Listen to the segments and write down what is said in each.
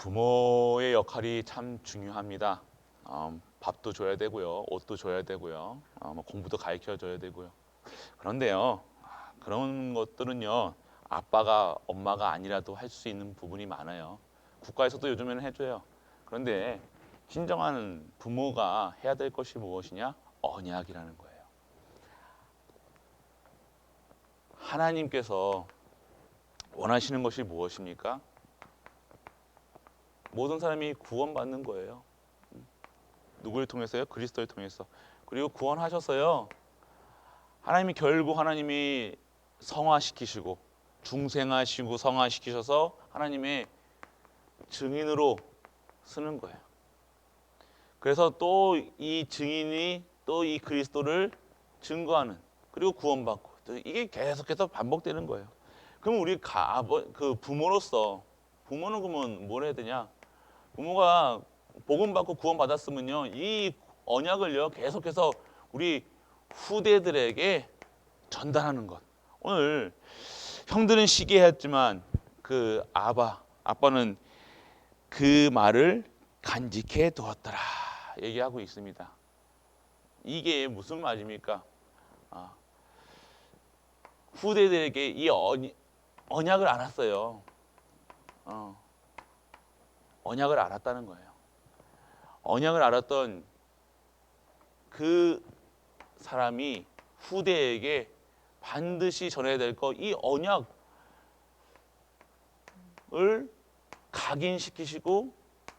부모의 역할이 참 중요합니다. 밥도 줘야 되고요, 옷도 줘야 되고요, 뭐 공부도 가르쳐 줘야 되고요. 그런데요, 그런 것들은요, 아빠가 엄마가 아니라도 할 수 있는 부분이 많아요. 국가에서도 요즘에는 해줘요. 그런데 진정한 부모가 해야 될 것이 무엇이냐? 언약이라는 거예요. 하나님께서 원하시는 것이 무엇입니까? 모든 사람이 구원받는 거예요. 누구를 통해서요? 그리스도를 통해서. 그리고 구원하셔서요. 하나님이 성화시키시고 중생하시고 성화시키셔서 하나님의 증인으로 쓰는 거예요. 그래서 또 이 증인이 또 이 그리스도를 증거하는, 그리고 구원받고, 이게 계속해서 반복되는 거예요. 그럼 우리 그 부모는 그러면 뭘 해야 되냐? 부모가 복음 받고 구원 받았으면요, 이 언약을요 계속해서 우리 후대들에게 전달하는 것. 오늘 형들은 시기했지만 그 아빠는 그 말을 간직해 두었더라 얘기하고 있습니다. 이게 무슨 말입니까? 후대들에게 이 언약을 알았어요. 언약을 알았다는 거예요. 언약을 알았던 그 사람이 후대에게 반드시 전해야 될 것, 이 언약을 각인시키시고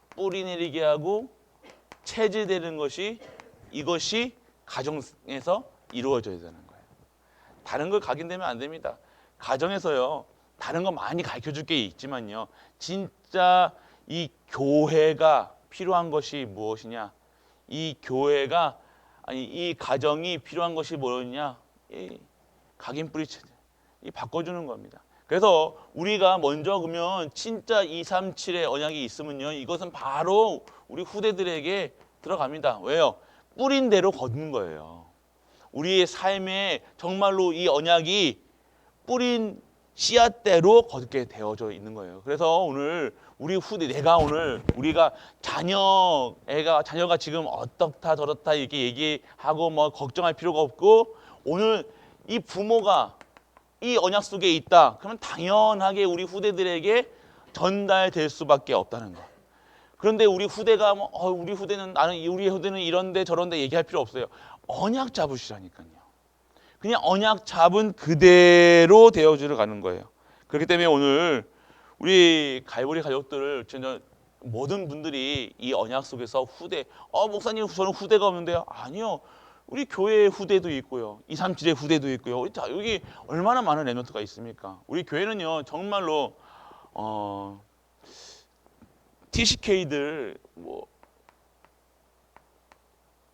뿌리 내리게 하고 체질되는 것이, 이것이 가정에서 이루어져야 되는 거예요. 다른 걸 각인되면 안 됩니다. 가정에서요, 다른 거 많이 가르쳐 줄 게 있지만요, 진짜 이 교회가 필요한 것이 무엇이냐? 이 교회가, 아니 이 가정이 필요한 것이 뭐냐? 이 각인 뿌리 체질, 이 바꿔주는 겁니다. 그래서 우리가 먼저 그러면 진짜 237의 언약이 있으면요, 이것은 바로 우리 후대들에게 들어갑니다. 왜요? 뿌린 대로 걷는 거예요. 우리의 삶에 정말로 이 언약이 뿌린 씨앗대로 걷게 되어져 있는 거예요. 그래서 오늘 우리 후대, 우리가 자녀가 지금 어떻다 저렇다 이렇게 얘기하고 뭐 걱정할 필요가 없고, 오늘 이 부모가 이 언약 속에 있다. 그러면 당연하게 우리 후대들에게 전달될 수밖에 없다는 거. 그런데 우리 후대가 우리 후대는 이런데 저런데 얘기할 필요 없어요. 언약 잡으시라니까요. 그냥 언약 잡은 그대로 되어주러 가는 거예요. 그렇기 때문에 오늘 우리 갈보리 가족들, 모든 분들이 이 언약 속에서 목사님 저는 후대가 없는데요. 아니요. 우리 교회의 후대도 있고요. 237의 후대도 있고요. 자, 여기 얼마나 많은 랩런트가 있습니까? 우리 교회는요, 정말로 TCK들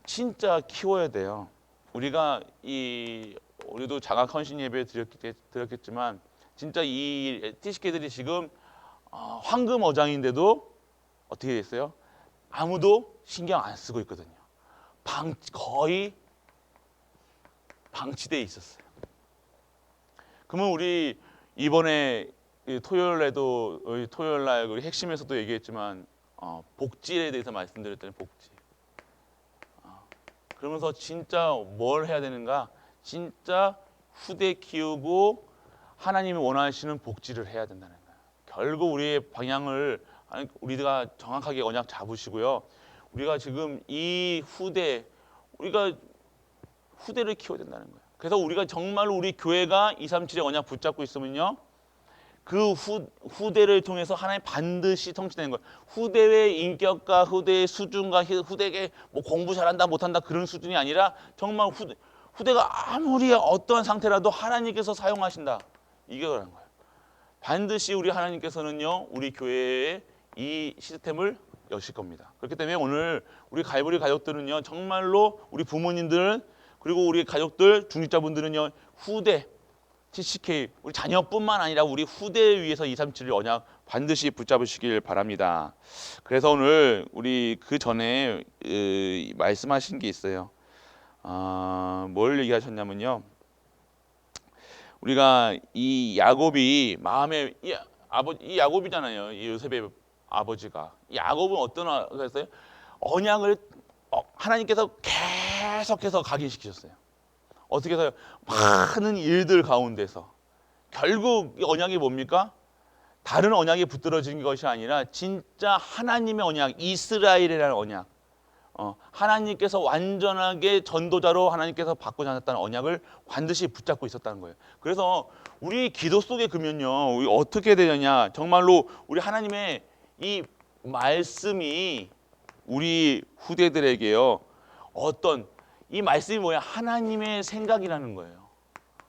진짜 키워야 돼요. 우리도 장학 헌신 예배 드렸겠지만 진짜 이 TCK들이 지금 황금 어장인데도 어떻게 됐어요? 아무도 신경 안 쓰고 있거든요. 거의 방치돼 있었어요. 그러면 우리 이번에 토요일 날 우리 핵심에서도 얘기했지만 복지에 대해서 말씀드렸더니 복지. 그러면서 진짜 뭘 해야 되는가? 진짜 후대 키우고 하나님이 원하시는 복지를 해야 된다는 거예요. 결국 우리의 방향을 우리가 정확하게 언약 잡으시고요. 우리가 지금 우리가 후대를 키워야 된다는 거예요. 그래서 우리가 정말로 우리 교회가 237의 언약 붙잡고 있으면요, 그 후대를 통해서 하나님 반드시 통치되는 거예요. 후대의 인격과 후대의 수준과 후대의 공부 잘한다 못한다 그런 수준이 아니라 정말 후대가 아무리 어떠한 상태라도 하나님께서 사용하신다. 이게 그런 거예요. 반드시 우리 하나님께서는요, 우리 교회에 이 시스템을 여실 겁니다. 그렇기 때문에 오늘 우리 갈보리 가족들은요, 정말로 우리 부모님들 그리고 우리 가족들 중직자분들은요, 후대 TCK 우리 자녀뿐만 아니라 우리 후대를 위해서 237을 언약 반드시 붙잡으시길 바랍니다. 그래서 오늘 우리 그 전에 말씀하신 게 있어요. 뭘 얘기하셨냐면요, 우리가 이 야곱이 마음에 이 야곱이잖아요. 이 요셉의 아버지가. 야곱은 어떤 아버지였어요? 언약을 하나님께서 계속해서 각인시키셨어요. 어떻게 해서요? 많은 일들 가운데서 결국 이 언약이 뭡니까? 다른 언약이 붙들어진 것이 아니라 진짜 하나님의 언약, 이스라엘이라는 언약, 하나님께서 완전하게 전도자로 하나님께서 바꾸지 않았다는 언약을 반드시 붙잡고 있었다는 거예요. 그래서 우리 기도 속에 그러면요, 우리 어떻게 되느냐? 정말로 우리 하나님의 이 말씀이 우리 후대들에게요, 어떤 이 말씀이 뭐야? 하나님의 생각이라는 거예요.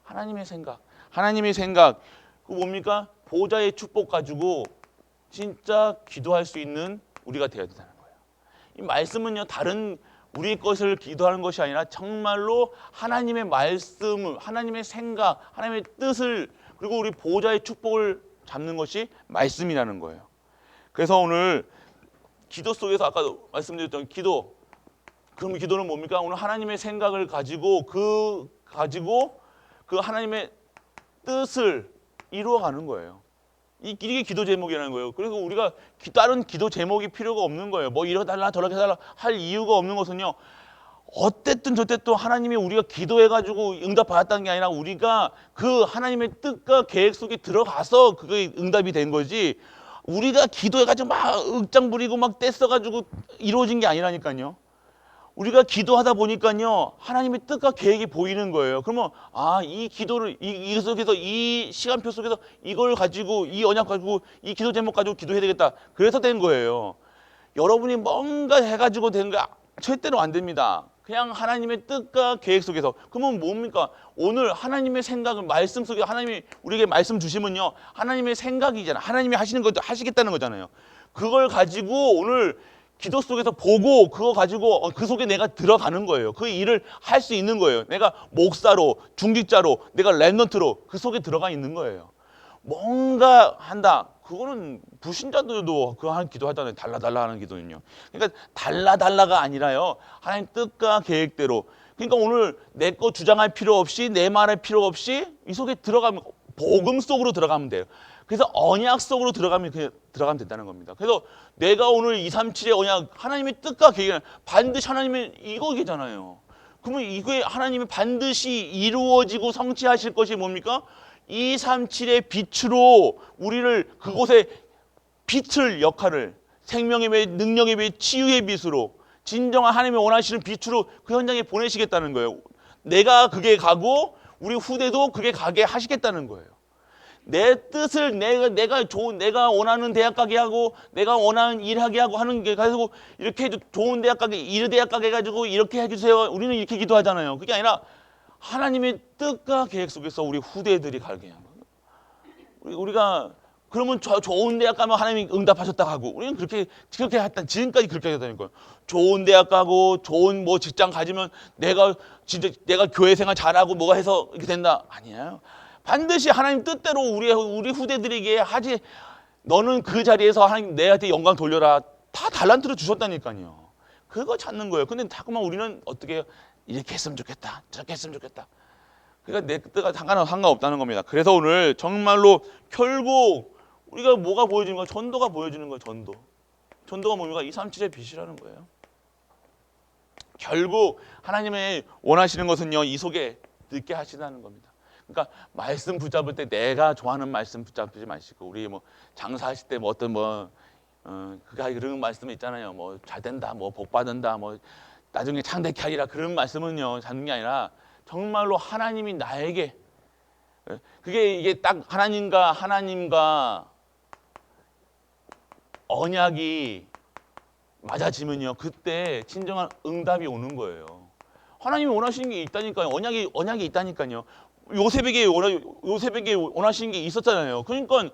하나님의 생각, 하나님의 생각. 그 뭡니까? 보좌의 축복 가지고 진짜 기도할 수 있는 우리가 되어야 된다는 거예요. 이 말씀은요, 다른 우리 것을 기도하는 것이 아니라 정말로 하나님의 말씀, 하나님의 생각, 하나님의 뜻을, 그리고 우리 보좌의 축복을 잡는 것이 말씀이라는 거예요. 그래서 오늘 기도 속에서 아까도 말씀드렸던 기도, 그럼 기도는 뭡니까? 오늘 하나님의 생각을 가지고 그 하나님의 뜻을 이루어가는 거예요. 이게 기도 제목이라는 거예요. 그래서 우리가 다른 기도 제목이 필요가 없는 거예요. 뭐 이렇게 달라 저렇게 달라 할 이유가 없는 것은요, 어쨌든 저쨌든 하나님이 우리가 기도해가지고 응답 받았다는 게 아니라 우리가 그 하나님의 뜻과 계획 속에 들어가서 그게 응답이 된 거지, 우리가 기도해가지고 막 억장 부리고 막 떼써가지고 이루어진 게 아니라니까요. 우리가 기도하다 보니까요, 하나님의 뜻과 계획이 보이는 거예요. 그러면 이 기도를 이 속에서, 이 시간표 속에서 이걸 가지고, 이 언약 가지고, 이 기도 제목 가지고 기도해야 되겠다. 그래서 된 거예요. 여러분이 뭔가 해가지고 된 거 절대로 안 됩니다. 그냥 하나님의 뜻과 계획 속에서. 그러면 뭡니까? 오늘 하나님의 생각을 말씀 속에 하나님이 우리에게 말씀 주시면요, 하나님의 생각이잖아요. 하나님이 하시는 것도 하시겠다는 거잖아요. 그걸 가지고 오늘 기도 속에서 보고 그거 가지고 그 속에 내가 들어가는 거예요. 그 일을 할 수 있는 거예요. 내가 목사로, 중직자로, 내가 랩넌트로 그 속에 들어가 있는 거예요. 뭔가 한다. 그거는 불신자들도 그거 하는 기도 하잖아요. 달라달라 하는 기도는요. 그러니까 달라달라가 아니라요, 하나님 뜻과 계획대로. 그러니까 오늘 내 거 주장할 필요 없이, 내 말할 필요 없이 이 속에 들어가면, 복음 속으로 들어가면 돼요. 그래서 언약 속으로 들어가면 된다는 겁니다. 그래서 내가 오늘 237의 언약, 하나님의 뜻과 계획은 반드시 하나님의 이거잖아요. 그러면 이게 하나님이 반드시 이루어지고 성취하실 것이 뭡니까? 237의 빛으로 우리를 그곳에 빛을 역할을, 생명의 빛, 능력의 빛, 치유의 빛으로, 진정한 하나님이 원하시는 빛으로 그 현장에 보내시겠다는 거예요. 내가 그게 가고 우리 후대도 그게 가게 하시겠다는 거예요. 내 뜻을 내가 원하는 대학 가게 하고, 내가 원하는 일 하게 하고 하는 게 가지고, 이렇게 좋은 대학 가게, 일 대학 가게 해가지고 이렇게 해주세요. 우리는 이렇게 기도하잖아요. 그게 아니라 하나님의 뜻과 계획 속에서 우리 후대들이 가게 하는 거예요. 우리가 그러면 좋은 대학 가면 하나님이 응답하셨다 하고, 우리는 그렇게 했다. 지금까지 그렇게 했다는 거예요. 좋은 대학 가고 좋은 뭐 직장 가지면 내가 교회 생활 잘하고 뭐가 해서 이렇게 된다. 아니에요. 반드시 하나님 뜻대로 우리 후대들에게 하지. 너는 그 자리에서 하나님 내한테 영광 돌려라. 다 달란트를 주셨다니까요. 그거 찾는 거예요. 근데 자꾸만 우리는 어떻게 해요? 이렇게 했으면 좋겠다. 저렇게 했으면 좋겠다. 그러니까 내 뜻과 상관없다는 겁니다. 그래서 오늘 정말로 결국 우리가 뭐가 보여지는 거야? 전도가 보여지는 거예요. 전도가 뭡니까? 237의 빛이라는 거예요. 결국 하나님의 원하시는 것은요, 이 속에 늦게 하시다는 겁니다. 그러니까 말씀 붙잡을 때 내가 좋아하는 말씀 붙잡지 마시고, 우리 뭐 장사하실 때 뭐 어떤 그런 말씀 있잖아요. 뭐 잘 된다, 뭐 복 받는다, 뭐 나중에 창대케 하리라, 그런 말씀은요 잡는 게 아니라 정말로 하나님이 나에게, 이게 딱 하나님과 언약이 맞아지면요, 그때 진정한 응답이 오는 거예요. 하나님이 원하시는 게 있다니까요. 언약이 있다니까요. 요셉에게 원하시는 게 있었잖아요. 그러니까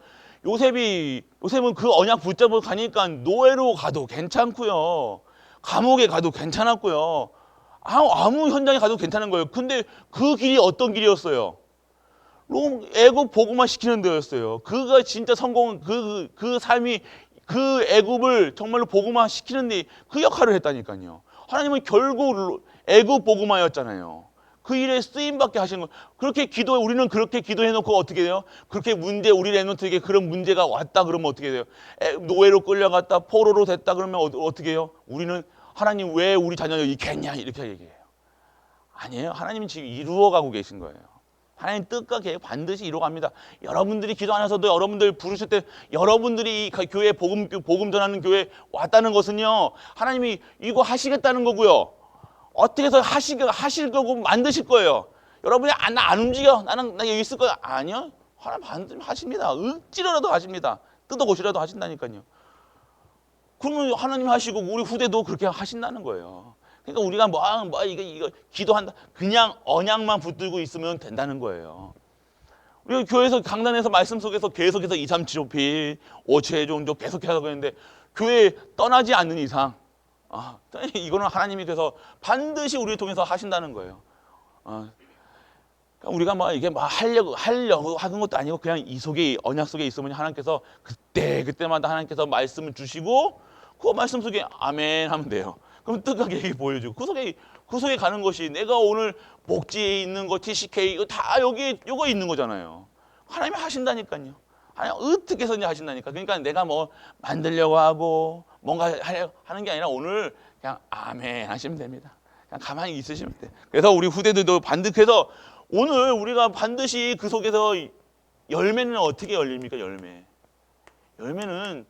요셉은 그 언약 붙잡고 가니까 노예로 가도 괜찮고요, 감옥에 가도 괜찮았고요, 아무 현장에 가도 괜찮은 거예요. 근데 그 길이 어떤 길이었어요? 애굽 복음화 시키는 데였어요. 그가 진짜 성공은 그 삶이 그 애굽을 정말로 복음화 시키는 데 그 역할을 했다니까요. 하나님은 결국 애굽 복음화였잖아요. 그 일에 쓰임받게 하시는 거예요. 그렇게 기도해, 우리는 그렇게 기도해놓고 어떻게 돼요? 그렇게 문제, 우리 랩런트에게 그런 문제가 왔다 그러면 어떻게 돼요? 노예로 끌려갔다, 포로로 됐다 그러면 어떻게 해요? 우리는 하나님 왜 우리 자녀를 이렇게 했냐 이렇게 얘기해요. 아니에요. 하나님이 지금 이루어가고 계신 거예요. 하나님 뜻과 계획 반드시 이루어갑니다. 여러분들이 기도 안 해서도 여러분들 부르실 때 여러분들이 이 교회 복음 전하는 교회 왔다는 것은요, 하나님이 이거 하시겠다는 거고요. 어떻게 해서 하실 거고 만드실 거예요. 여러분이 나 안 움직여. 나 여기 있을 거야. 아니요. 하나님 반드시 하십니다. 억지로라도 하십니다. 뜯어고시라도 하신다니까요. 그러면 하나님 하시고 우리 후대도 그렇게 하신다는 거예요. 그러니까 우리가 이거 기도한다. 그냥 언약만 붙들고 있으면 된다는 거예요. 우리가 교회에서 강단에서 말씀 속에서 계속해서 2, 3, 7, 5필 5체 정도 계속해서 하고 있는데 교회에 떠나지 않는 이상 이거는 하나님이 그래서 반드시 우리를 통해서 하신다는 거예요. 그러니까 우리가 이게 하려고 하는 것도 아니고 그냥 이 속에 언약 속에 있으면 하나님께서 그때마다 하나님께서 말씀을 주시고 그 말씀 속에 아멘 하면 돼요. 그럼 뜻하게 보여주고 그 속에 가는 것이 내가 오늘 복지에 있는 거 TCK 이거 다 요거 있는 거잖아요. 하나님이 하신다니까요. 하나님 어떻게 해서든지 하신다니까. 그러니까 내가 만들려고 하고 뭔가 하는 게 아니라 오늘 그냥 아멘 하시면 됩니다. 그냥 가만히 있으시면 돼. 그래서 우리 후대들도 반드시 해서 오늘 우리가 반드시 그 속에서 열매는 어떻게 열립니까? 열매는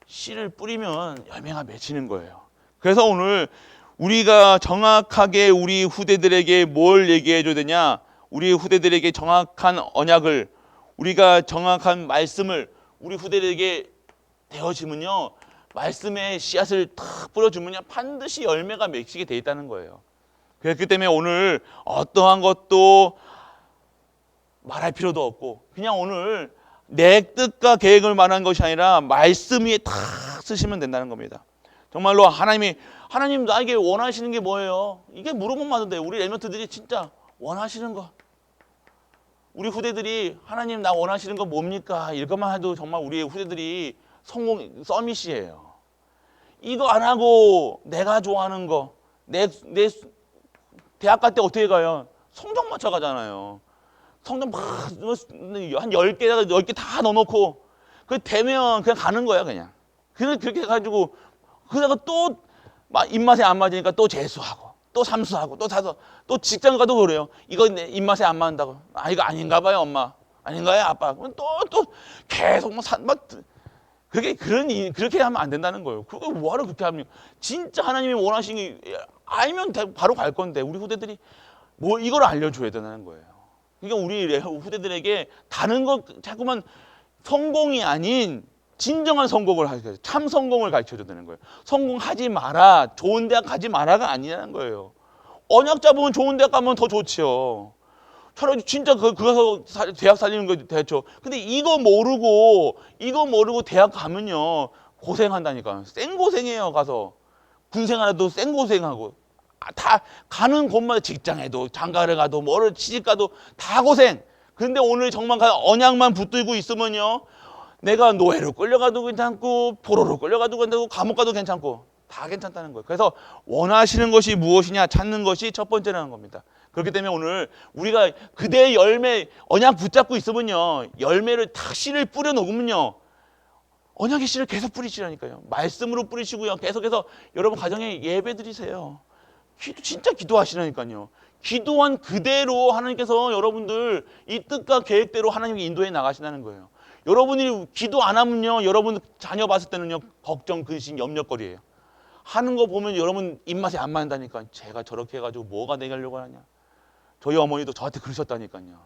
씨를 뿌리면 열매가 맺히는 거예요. 그래서 오늘 우리가 정확하게 우리 후대들에게 뭘 얘기해 줘야 되냐? 우리 후대들에게 정확한 언약을, 우리가 정확한 말씀을 우리 후대들에게 되어지면요, 말씀의 씨앗을 탁 뿌려주면요 반드시 열매가 맺히게 돼 있다는 거예요. 그렇기 때문에 오늘 어떠한 것도 말할 필요도 없고 그냥 오늘 내 뜻과 계획을 말하는 것이 아니라 말씀 위에 탁 쓰시면 된다는 겁니다. 정말로 하나님 나에게 원하시는 게 뭐예요? 이게 물어보면 맞는데 우리 랩런트들이 진짜 원하시는 거, 우리 후대들이 하나님 나 원하시는 거 뭡니까? 이것만 해도 정말 우리 후대들이 서밋이에요. 이거 안 하고 내가 좋아하는 거, 내 대학 갈 때 어떻게 가요? 성적 맞춰 가잖아요. 성적 한 10개 다 넣어놓고 그 되면 그냥 가는 거야 그냥. 그렇게 해가지고 그러다가 또 입맛에 안 맞으니까 또 재수하고 또 삼수하고 또 사서 또 직장 가도 그래요. 이거 내 입맛에 안 맞는다고. 이거 아닌가 봐요 엄마. 아닌가요 아빠. 그럼 또 계속 그렇게 하면 안 된다는 거예요. 그거 뭐하러 그렇게 합니까? 진짜 하나님이 원하시는 게 알면 바로 갈 건데 우리 후대들이 이걸 알려줘야 되는 거예요. 그러니까 우리 후대들에게 다른 것 자꾸만 성공이 아닌 진정한 성공을 가르쳐줘요. 참 성공을 가르쳐줘야 되는 거예요. 성공하지 마라, 좋은 대학 가지 마라가 아니라는 거예요. 언약 잡으면 좋은 대학 가면 더 좋지요. 차라리 진짜 그거서 대학 살리는 거 됐죠. 근데 이거 모르고 대학 가면요 고생한다니까. 생고생해요. 가서 군생활에도 생고생하고 다 가는 곳마다 직장에도 장가를 가도 뭐를 취직 가도 다 고생. 그런데 오늘 정말 언약만 붙들고 있으면요 내가 노예로 끌려가도 괜찮고 포로로 끌려가도 괜찮고 감옥 가도 괜찮고 다 괜찮다는 거예요. 그래서 원하시는 것이 무엇이냐 찾는 것이 첫 번째라는 겁니다. 그렇기 때문에 오늘 우리가 그대의 열매 언약 붙잡고 있으면요 열매를 탁 씨를 뿌려 놓으면요 언약의 씨를 계속 뿌리시라니까요. 말씀으로 뿌리시고요. 계속해서 여러분 가정에 예배 드리세요. 진짜 기도하시라니까요. 기도한 그대로 하나님께서 여러분들 이 뜻과 계획대로 하나님이 인도해 나가시다는 거예요. 여러분이 기도 안 하면요 여러분 자녀 봤을 때는요 걱정, 근심, 염려거리예요. 하는 거 보면 여러분 입맛에 안 맞는다니까. 제가 저렇게 해가지고 뭐가 되려고 하냐. 저희 어머니도 저한테 그러셨다니까요.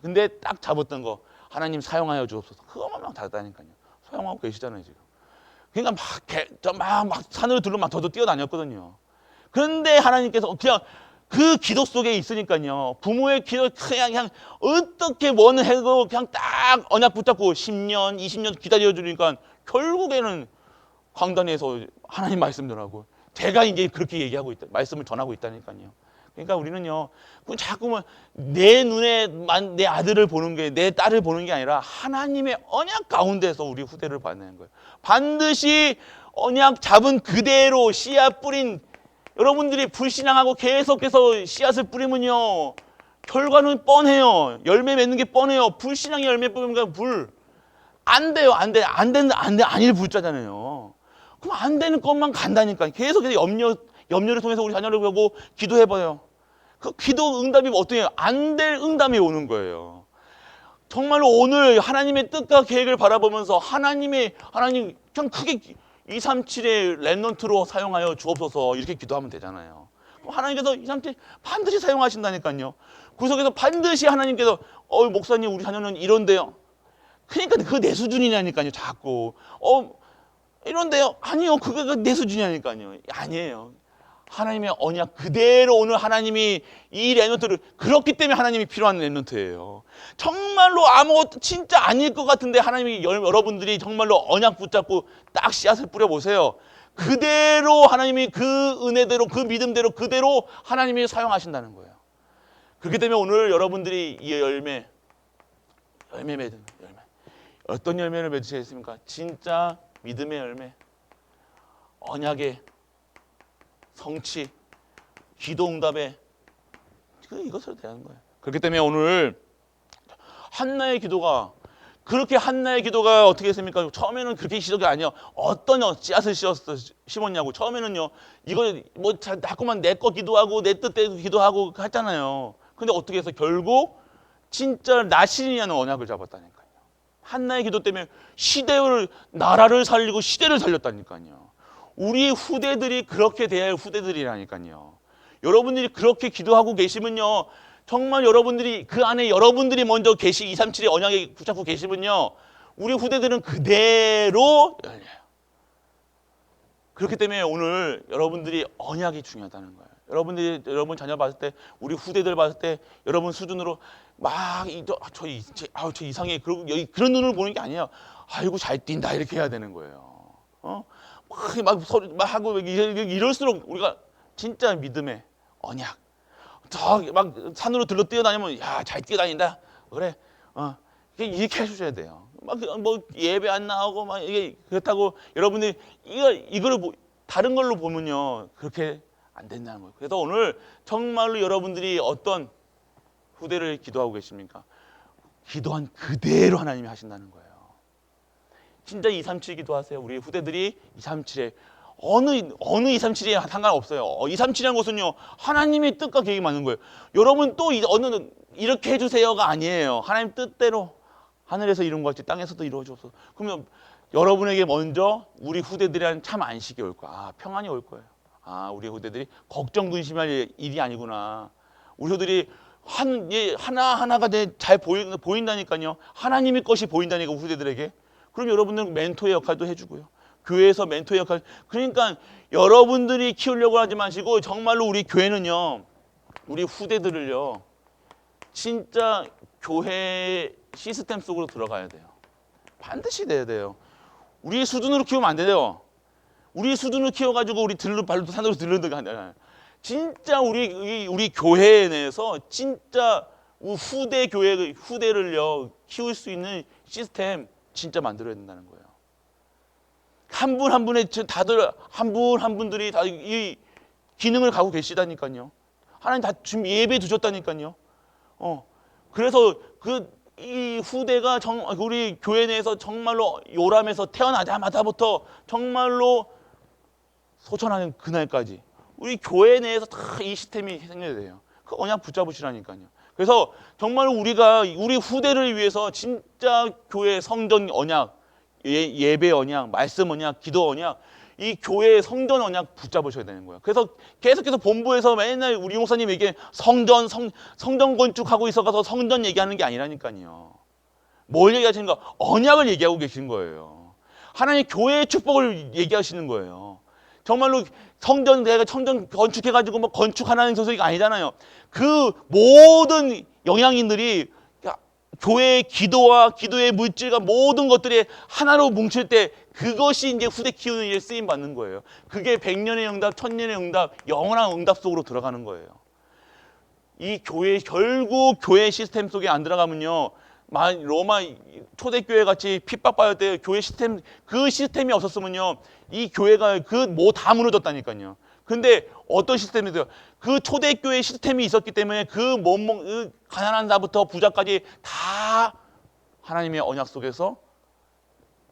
근데 딱 잡았던 거 하나님 사용하여 주옵소서. 그것만 막 다르다니까요. 사용하고 계시잖아요 지금. 그러니까 막 산으로 들러 막 저도 뛰어다녔거든요. 그런데 하나님께서 그냥 그 기도 속에 있으니까요. 부모의 기도 그냥 어떻게 뭐는 해도 그냥 딱 언약 붙잡고 10년, 20년 기다려주니까 결국에는 강단에서 하나님 말씀들하고 제가 이제 그렇게 얘기하고 있다, 말씀을 전하고 있다니까요. 그러니까 우리는요, 자꾸만 내 눈에만 내 아들을 보는 게, 내 딸을 보는 게 아니라 하나님의 언약 가운데서 우리 후대를 받는 거예요. 반드시 언약 잡은 그대로 씨앗 뿌린 여러분들이 불신앙하고 계속해서 씨앗을 뿌리면요, 결과는 뻔해요. 열매 맺는 게 뻔해요. 불신앙이 열매 뿌리면 안 돼요. 안 돼. 아닐 불자잖아요. 그럼 안 되는 것만 간다니까. 계속해서 염려를 통해서 우리 자녀를 보고 기도해봐요. 그 기도 응답이 어떻게 안 될 응답이 오는 거예요. 정말로 오늘 하나님의 뜻과 계획을 바라보면서 하나님 그냥 크게 237의 랩넌트로 사용하여 주옵소서 이렇게 기도하면 되잖아요. 하나님께서 237 반드시 사용하신다니까요. 구석에서 반드시 하나님께서 목사님 우리 자녀는 이런데요. 그러니까 그게 내 수준이냐니까요. 자꾸 이런데요. 아니요. 그게 내 수준이냐니까요. 아니에요. 하나님의 언약 그대로 오늘 하나님이 이 랩넌트를 그렇기 때문에 하나님이 필요한 랩넌트예요. 정말로 아무것도 진짜 아닐 것 같은데 하나님이 여러분들이 정말로 언약 붙잡고 딱 씨앗을 뿌려보세요. 그대로 하나님이 그 은혜대로 그 믿음대로 그대로 하나님이 사용하신다는 거예요. 그렇기 때문에 오늘 여러분들이 이 열매 맺은 열매 어떤 열매를 맺으시겠습니까? 진짜 믿음의 열매, 언약의 성취, 기도 응답에 이것으로 되는 거예요. 그렇기 때문에 오늘 한나의 기도가 어떻게 했습니까? 처음에는 그렇게 시작이 아니에요. 어떤 씨앗을 심었냐고. 처음에는요, 이거 뭐 자꾸만 내 거 기도하고 내 뜻대로 기도하고 했잖아요. 근데 어떻게 해서 결국 진짜 나신이라는 언약을 잡았다니까요. 한나의 기도 때문에 나라를 살리고 시대를 살렸다니까요. 우리 후대들이 그렇게 돼야 할 후대들이라니까요. 여러분들이 그렇게 기도하고 계시면요, 정말 여러분들이 그 안에 여러분들이 먼저 237의 언약에 붙잡고 계시면요, 우리 후대들은 그대로 열려요. 그렇기 때문에 오늘 여러분들이 언약이 중요하다는 거예요. 여러분 자녀 봤을 때, 우리 후대들 봤을 때 여러분 수준으로 막 저 이상해 그런 눈을 보는 게 아니에요. 아이고 잘 뛴다 이렇게 해야 되는 거예요. 막 하고 이럴수록 우리가 진짜 믿음의 언약. 막 산으로 들러 뛰어다니면 잘 뛰어다닌다. 그래. 이렇게 해주셔야 돼요. 막 뭐 예배 안 나오고 막 이게 그렇다고 여러분들이 이거를 다른 걸로 보면요 그렇게 안 된다는 거예요. 그래서 오늘 정말로 여러분들이 어떤 후대를 기도하고 계십니까? 기도한 그대로 하나님이 하신다는 거예요. 진짜 237 기도하세요. 우리 후대들이 237에 어느 237이 상관없어요. 237이라는 것은요 하나님의 뜻과 계획이 맞는 거예요. 여러분 또 이렇게 해주세요가 아니에요. 하나님 뜻대로 하늘에서 이룬 것 같이 땅에서도 이루어져서. 그러면 여러분에게 먼저 우리 후대들이란 참 안식이 올 거야. 평안이 올 거예요. 우리 후대들이 걱정 근심할 일이 아니구나. 우리 후대들이 하나하나가 잘 보인다니까요. 하나님의 것이 보인다니까 후대들에게. 그럼 여러분들은 멘토의 역할도 해주고요. 교회에서 멘토의 역할. 그러니까 여러분들이 키우려고 하지 마시고 정말로 우리 교회는요. 우리 후대들을요. 진짜 교회 시스템 속으로 들어가야 돼요. 반드시 돼야 돼요. 우리 수준으로 키우면 안 돼요. 우리 수준으로 키워가지고 우리 발로 산으로 들르는 게 아니라 진짜 우리 교회 내에서 진짜 후대를요 키울 수 있는 시스템 진짜 만들어야 된다는 거예요. 한 분 한 분의 다들 한 분들이 다 이 기능을 갖고 계시다니까요. 하나님 다 준비 예배 두셨다니까요. 그래서 이 후대가 우리 교회 내에서 정말로 요람에서 태어나자마자부터 정말로 소천하는 그날까지 우리 교회 내에서 다 이 시스템이 생겨야 돼요. 그 언약 붙잡으시라니까요. 그래서 정말 우리 후대를 위해서 진짜 교회 성전 언약, 예배 언약, 말씀 언약, 기도 언약, 이 교회의 성전 언약 붙잡으셔야 되는 거예요. 그래서 계속해서 본부에서 맨날 우리 목사님에게 성전 건축하고 있어가서 성전 얘기하는 게 아니라니까요. 뭘 얘기하시는가? 언약을 얘기하고 계신 거예요. 하나님 교회의 축복을 얘기하시는 거예요. 정말로 내가 성전 건축해가지고 뭐 건축하라는 소리가 아니잖아요. 그 모든 영향인들이 교회의 기도와 기도의 물질과 모든 것들이 하나로 뭉칠 때 그것이 이제 후대 키우는 일에 쓰임 받는 거예요. 그게 100년의 응답, 1000년의 응답, 영원한 응답 속으로 들어가는 거예요. 결국 교회 시스템 속에 안 들어가면요. 로마 초대교회 같이 핍박받을 때 교회 시스템이 없었으면요. 이 교회가 다 무너졌다니까요. 근데 어떤 시스템이 돼요? 그 초대교회 시스템이 있었기 때문에 그 가난한 자부터 부자까지 다 하나님의 언약 속에서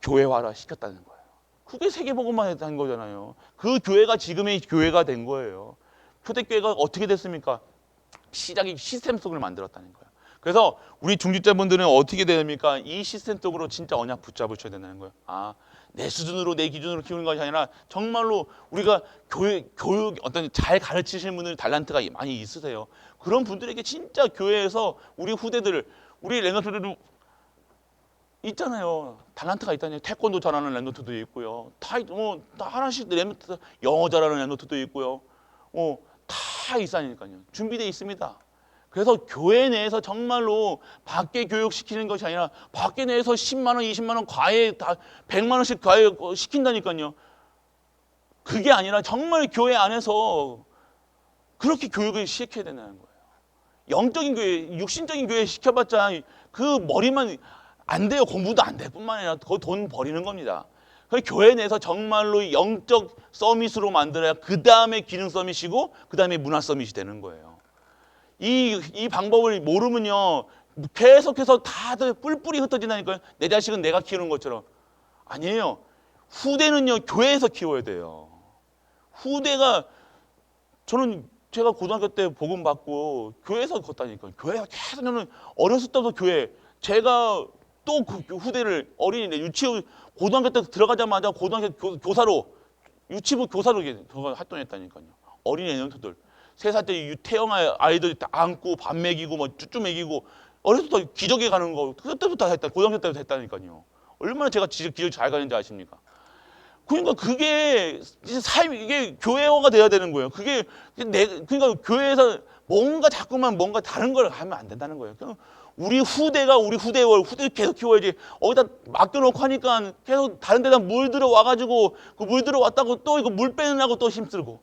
교회화를 시켰다는 거예요. 그게 세계복음만 된 거잖아요. 그 교회가 지금의 교회가 된 거예요. 초대교회가 어떻게 됐습니까? 시작이 시스템 속을 만들었다는 거예요. 그래서 우리 중직자분들은 어떻게 됩니까? 이 시스템 속으로 진짜 언약 붙잡으셔야 된다는 거예요. 아, 내 수준으로 내 기준으로 키우는 것이 아니라 정말로 우리가 교육 어떤 잘 가르치시는 분들 달란트가 많이 있으세요. 그런 분들에게 진짜 교회에서 우리 후대들, 우리 랩런트들도 있잖아요. 달란트가 있다니. 태권도 잘하는 랩런트도 있고요. 다 하나씩 랩런트, 영어 잘하는 랩런트도 있고요. 다 있으니까요. 준비되어 있습니다. 그래서 교회 내에서 정말로 밖에 교육시키는 것이 아니라 밖에 내에서 10만 원, 20만 원 과외 다 100만 원씩 과외 시킨다니까요. 그게 아니라 정말 교회 안에서 그렇게 교육을 시켜야 된다는 거예요. 영적인 교회, 육신적인 교회 시켜봤자 그 머리만 안 돼요. 공부도 안 될 뿐만 아니라 그 돈 버리는 겁니다. 교회 내에서 정말로 영적 서밋으로 만들어야 그 다음에 기능 서밋이고 그 다음에 문화 서밋이 되는 거예요. 이 방법을 모르면요 계속해서 다들 뿔뿔이 흩어진다니까요. 내 자식은 내가 키우는 것처럼. 아니에요. 후대는요 교회에서 키워야 돼요. 후대가 저는 제가 고등학교 때 복음 받고 교회에서 컸다니까요. 교회가 계속 저는 어렸을 때부터 교회. 제가 또 그 후대를 어린이날 유치원 고등학교 때 들어가자마자 고등학교 교사로 유치부 교사로 활동했다니까요. 어린이 애년토들 3살때 태영아 아이들 안고 밥 먹이고 뭐 쭈쭈 먹이고 어렸을 때 기저귀 가는 거 그때부터 했다. 고등학교 때부터 했다니까요. 얼마나 제가 기저귀 잘 가는지 아십니까? 그러니까 그게 이게 교회화가 돼야 되는 거예요. 그러니까 교회에서 자꾸만 뭔가 다른 걸 하면 안 된다는 거예요. 우리 후대가 후대 계속 키워야지. 어디다 맡겨놓고 하니까 계속 다른 데다 물 들어와가지고 그 물 들어왔다고 또 이거 물 빼느라고 또 힘쓰고.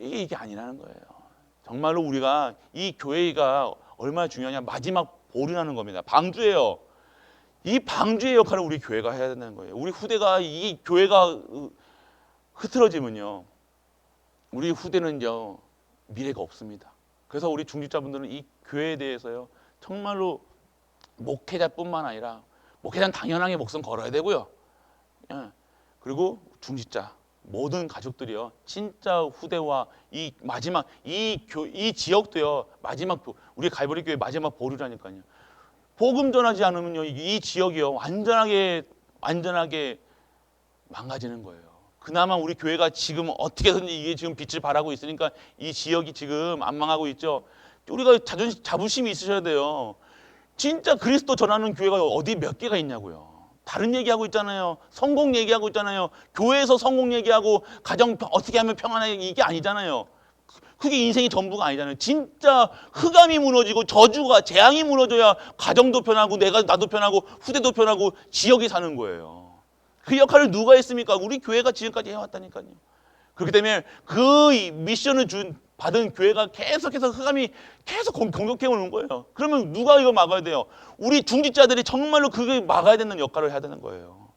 이게 아니라는 거예요. 정말로 우리가 이 교회가 얼마나 중요하냐. 마지막 보류라는 겁니다. 방주예요. 이 방주의 역할을 우리 교회가 해야 된다는 거예요. 우리 후대가 이 교회가 흐트러지면요. 우리 후대는요. 미래가 없습니다. 그래서 우리 중직자분들은 이 교회에 대해서요. 정말로 목회자뿐만 아니라 목회자는 당연하게 목숨 걸어야 되고요. 그리고 중직자 모든 가족들이요. 진짜 후대와 이 마지막 이 지역도요. 마지막 우리 갈보리 교회 마지막 보류라니까요. 복음 전하지 않으면요. 이 지역이요. 완전하게 망가지는 거예요. 그나마 우리 교회가 지금 어떻게든지 이게 지금 빛을 발하고 있으니까 이 지역이 지금 안 망하고 있죠. 우리가 자부심이 있으셔야 돼요. 진짜 그리스도 전하는 교회가 어디 몇 개가 있냐고요. 다른 얘기하고 있잖아요. 성공 얘기하고 있잖아요. 교회에서 성공 얘기하고 가정 어떻게 하면 평안하게 이게 아니잖아요. 그게 인생이 전부가 아니잖아요. 진짜 흑암이 무너지고 저주가 재앙이 무너져야 가정도 편하고 나도 편하고 후대도 편하고 지역이 사는 거예요. 그 역할을 누가 했습니까? 우리 교회가 지금까지 해왔다니까요. 그렇기 때문에 그 미션을 받은 교회가 계속해서 흑암이 계속 공격해 오는 거예요. 그러면 누가 이거 막아야 돼요? 우리 중직자들이 정말로 그게 막아야 되는 역할을 해야 되는 거예요.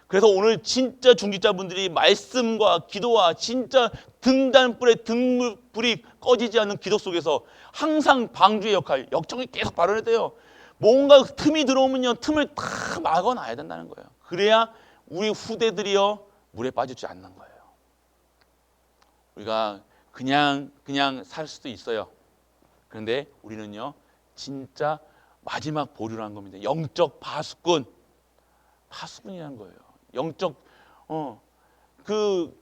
그래서 오늘 진짜 중직자분들이 말씀과 기도와 진짜 등잔불에 등불이 꺼지지 않는 기도 속에서 항상 방주의 역할, 역정이 계속 발휘해야 돼요. 뭔가 틈이 들어오면요, 틈을 다 막아놔야 된다는 거예요. 그래야 우리 후대들이요, 물에 빠지지 않는 거예요. 우리가 그냥 살 수도 있어요. 그런데 우리는요, 진짜 마지막 보류라는 겁니다. 영적 파수꾼이라는 거예요. 영적 그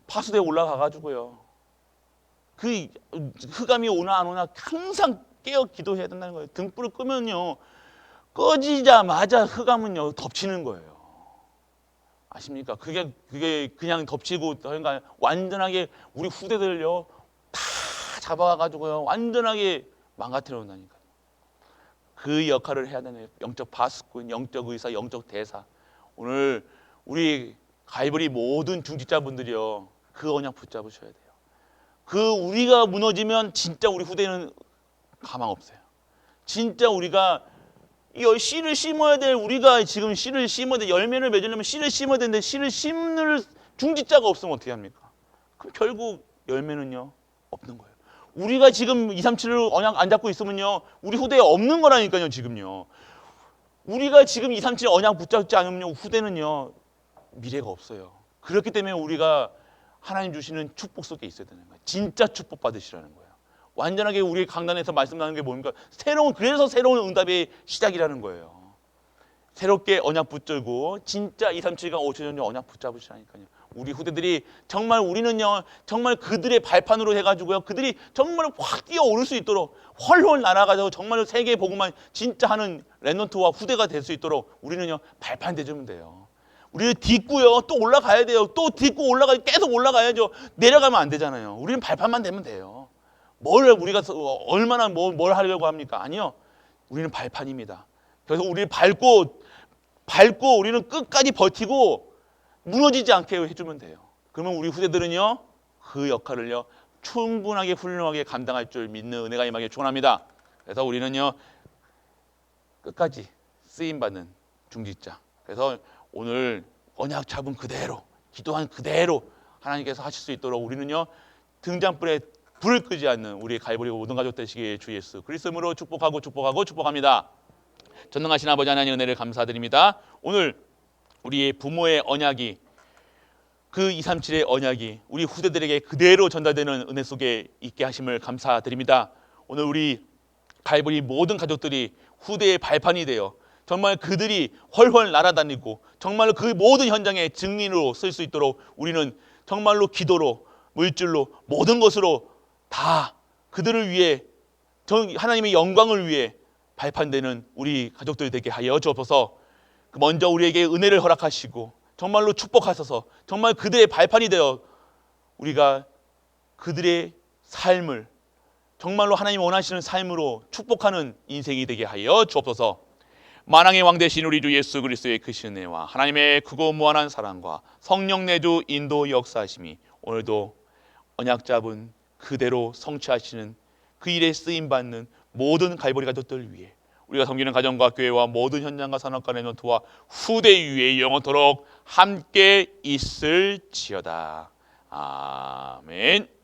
파수대에 올라가가지고요. 그 흑암이 오나 안 오나 항상 깨어 기도해야 된다는 거예요. 등불을 끄면요, 꺼지자마자 흑암은요 덮치는 거예요. 아십니까? 그게 그냥 덮치고 그러니까 완전하게 우리 후대들요 다 잡아가지고요 완전하게 망가뜨려 놓는다니까요. 그 역할을 해야 되는 영적 파수꾼, 영적 의사, 영적 대사. 오늘 우리 갈보리 모든 중직자분들이요 그 언약 붙잡으셔야 돼요. 그 우리가 무너지면 진짜 우리 후대는 가망 없어요. 진짜 우리가 씨를 심어야 될 우리가 지금 씨를 심어야 돼 열매를 맺으려면 씨를 심어야 되는데 씨를 심는 중직자가 없으면 어떻게 합니까? 그럼 결국 열매는요 없는 거예요. 우리가 지금 237을 언약 안 잡고 있으면요 우리 후대에 없는 거라니까요. 지금요 우리가 지금 237 언약 붙잡지 않으면요 후대는요 미래가 없어요. 그렇기 때문에 우리가 하나님 주시는 축복 속에 있어야 되는 거예요. 진짜 축복 받으시라는 거예요. 완전하게 우리 강단에서 말씀나는 게 뭡니까? 그래서 새로운 응답의 시작이라는 거예요. 새롭게 언약 붙들고 진짜 237과 5천년 언약 붙잡으시라니까요. 우리 후대들이 정말 우리는요 정말 그들의 발판으로 해가지고요 그들이 정말 확 뛰어오를 수 있도록 훨훨 날아가서 정말 세계 복음만 진짜 하는 렘넌트와 후대가 될 수 있도록 우리는요 발판 대주면 돼요. 우리는 딛고요 또 올라가야 돼요. 또 딛고 계속 올라가야죠. 내려가면 안 되잖아요. 우리는 발판만 되면 돼요. 뭘 우리가 얼마나 뭘 하려고 합니까? 아니요. 우리는 발판입니다. 그래서 우리를 밟고 우리는 끝까지 버티고 무너지지 않게 해주면 돼요. 그러면 우리 후대들은요 그 역할을요 충분하게 훌륭하게 감당할 줄 믿는 은혜가 임하기를 축원합니다. 그래서 우리는요 끝까지 쓰임받는 중직자. 그래서 오늘 언약 잡은 그대로 기도한 그대로 하나님께서 하실 수 있도록 우리는요 등잔불에 불을 끄지 않는 우리 갈보리 모든 가족 되시기에 주 예수 그리스도로 축복합니다. 전능하신 아버지 하나님 은혜를 감사드립니다. 오늘 우리의 부모의 언약이 그 237의 언약이 우리 후대들에게 그대로 전달되는 은혜 속에 있게 하심을 감사드립니다. 오늘 우리 갈보리 모든 가족들이 후대의 발판이 되어 정말 그들이 훨훨 날아다니고 정말로 그 모든 현장의 증인으로 쓸 수 있도록 우리는 정말로 기도로 물질로 모든 것으로 다 그들을 위해 하나님의 영광을 위해 발판되는 우리 가족들이 되게 하여 주옵소서. 먼저 우리에게 은혜를 허락하시고 정말로 축복하셔서 정말 그들의 발판이 되어 우리가 그들의 삶을 정말로 하나님 원하시는 삶으로 축복하는 인생이 되게 하여 주옵소서. 만왕의 왕 되신 우리 주 예수 그리스도의 크신 은혜와 하나님의 크고 무한한 사랑과 성령 내주 인도 역사하심이 오늘도 언약 잡은 그대로 성취하시는 그 일에 쓰임받는 모든 갈보리 가족들 위해 우리가 섬기는 가정과 교회와 모든 현장과 산업과 렘넌트와 후대 위에 영원토록 함께 있을지어다. 아멘.